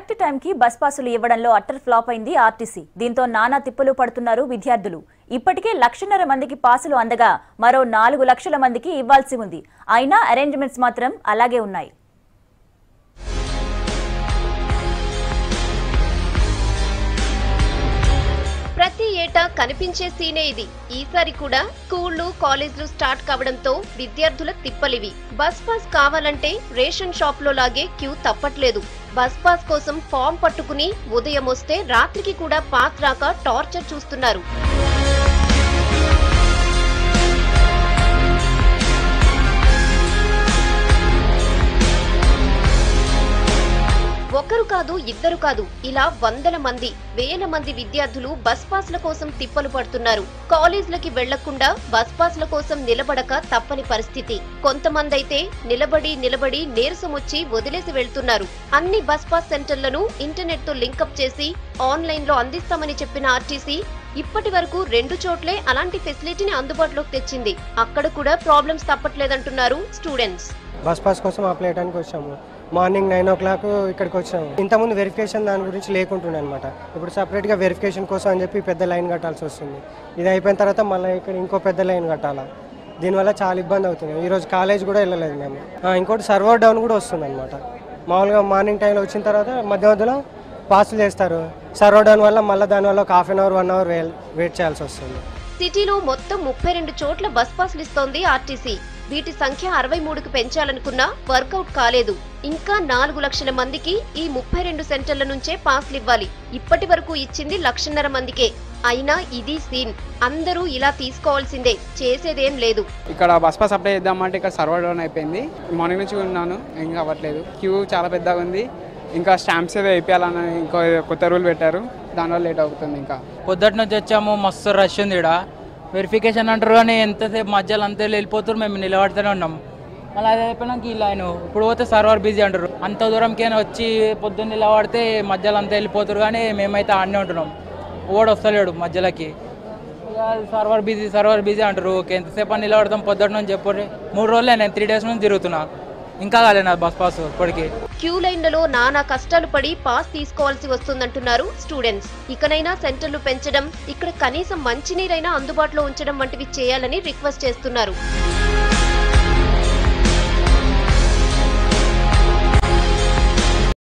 Correct టైంకి bus పాసులు ఇవ్వడంలో అట్టర్ ఫ్లాప్ అయింది ఆర్టీసీ. దీంతో నానా తిప్పలు పడుతున్నారు విద్యార్థులు. ఇప్పటికే 1,50,000 మందికి పాసులు అందగా మరో 4 లక్షల మందికి ఇవ్వాల్సి ఉంది. అయినా అరేంజ్మెంట్స్ మాత్రం అలాగే ఉన్నాయి. ప్రతి ఏటా కనిపించే సీనే ఇది. ఈసారి కూడా స్కూళ్లు కాలేజ్లు స్టార్ట్ కావడంతో విద్యార్థుల తిప్పలివి. బస్ పాస్ కావాలంటే రేషన్ షాప్ లో లాగే క్యూ తప్పట్లేదు. బస్ పాస్ కోసం ఫామ్ పట్టుకుని ఉదయం వస్తే రాత్రికి కూడా పాస్ రాక టార్చర్ చూస్తున్నారు. ఒకరు కాదు, ఇద్దరు కాదు, ఇలా వందల మంది, వేల మంది విద్యార్థులు బస్ పాస్ల కోసం తిప్పలు పడుతున్నారు. కాలేజ్లకి వెళ్లకుండా బస్ పాస్ల కోసం నిలబడక తప్పని పరిస్థితి. కొంతమంది అయితే నిలబడి నీరసం వచ్చి వదిలేసి వెళ్తున్నారు. అన్ని బస్ పాస్ సెంటర్లను ఇంటర్నెట్ తో లింకప్ చేసి ఆన్లైన్ లో అందిస్తామని చెప్పిన ఆర్టీసీ ఇప్పటి వరకు 2 చోట్లే అలాంటి ఫెసిలిటీని అందుబాటులోకి తెచ్చింది. అక్కడ కూడా ప్రాబ్లమ్స్ తప్పట్లేదంటున్నారు స్టూడెంట్స్. బస్ పాస్ కోసం అప్లై చేయడానికి వచ్చాము. మార్నింగ్ 9 o'clock ఇక్కడికి వచ్చాము. ఇంతకుముందు వెరిఫికేషన్ దాని గురించి లేకుంటుండే అనమాట. ఇప్పుడు సపరేట్గా వెరిఫికేషన్ కోసం అని చెప్పి పెద్ద లైన్ కట్టాల్సి వస్తుంది. ఇది అయిపోయిన తర్వాత మళ్ళీ ఇక్కడ ఇంకో పెద్ద లైన్ కట్టాలా. దీనివల్ల చాలా ఇబ్బంది అవుతుంది. ఈరోజు కాలేజ్ కూడా వెళ్ళలేదు మేము. ఇంకోటి సర్వర్ డౌన్ కూడా వస్తుంది అనమాట. మామూలుగా మార్నింగ్ టైంలో వచ్చిన తర్వాత మధ్యలో పాసులు చేస్తారు. సర్వర్ డౌన్ వల్ల మళ్ళీ దానివల్ల ఒక 1/2 hour 1 hour వెయిట్ చేయాల్సి వస్తుంది. సిటీలో మొత్తం 32 చోట్ల బస్ పాస్లు ఇస్తోంది ఆర్టీసీ. వీటి సంఖ్య 63కు పెంచాలనుకున్నా వర్కౌట్ కాలేదు. ఇంకా 4 లక్షల మందికి ఈ 32 సెంటర్ల నుంచే పాస్లు ఇవ్వాలి. ఇప్పటి వరకు ఇచ్చింది 1,50,000 మందికే. అయినా ఇది సీన్. అందరూ ఇలా తీసుకోవాల్సిందే, చేసేదేం లేదు. ఇక్కడ బస్ పాస్ అప్లై చేద్దామంటే ఇక్కడ సర్వర్ డౌన్ అయిపోయింది. మార్నింగ్ నుంచి ఉన్నాను, ఇంకా అవ్వట్లేదు. క్యూ చాలా పెద్దగా ఉంది. ఇంకా స్టాంప్స్ ఏదో వేయాలని ఇంకో కొత్త రూల్ పెట్టారు, దానివల్ల లేట్ అవుతుంది. ఇంకా పొద్దుటి నుంచి వచ్చాము, మస్తు రష్ ఉంది. ఇక్కడ వెరిఫికేషన్ అంటారు కానీ ఎంతసేపు మధ్యలో అంతా వెళ్ళిపోతారు. మేము నిలబడుతూనే ఉన్నాం. మళ్ళీ అది అయిపోయినాక ఈ లైన్ ఇప్పుడు పోతే సర్వర్ బిజీ అంటారు. అంత దూరంకైనా వచ్చి పొద్దున్న నిలబడితే మధ్యలో అంతా వెళ్ళిపోతారు కానీ మేమైతే ఆడనే ఉంటున్నాం. ఓడి వస్తలేడు మధ్యలోకి. సర్వర్ బిజీ అంటారు. ఎంతసేపు నిలబడతాం పొద్దుటి నుంచి చెప్పండి. 3 రోజులే, నేను 3 days నుంచి తిరుగుతున్నా. ఇంకా కాలేదు నా బస్ పాస్ ఇప్పటికి. క్యూ లైన్లలో నానా కష్టాలు పడి పాస్ తీసుకోవాల్సి వస్తుందంటున్నారు స్టూడెంట్స్. ఇకనైనా సెంటర్లు పెంచడం, ఇక్కడ కనీసం మంచినీరైనా అందుబాటులో ఉంచడం వంటివి చేయాలని రిక్వెస్ట్ చేస్తున్నారు.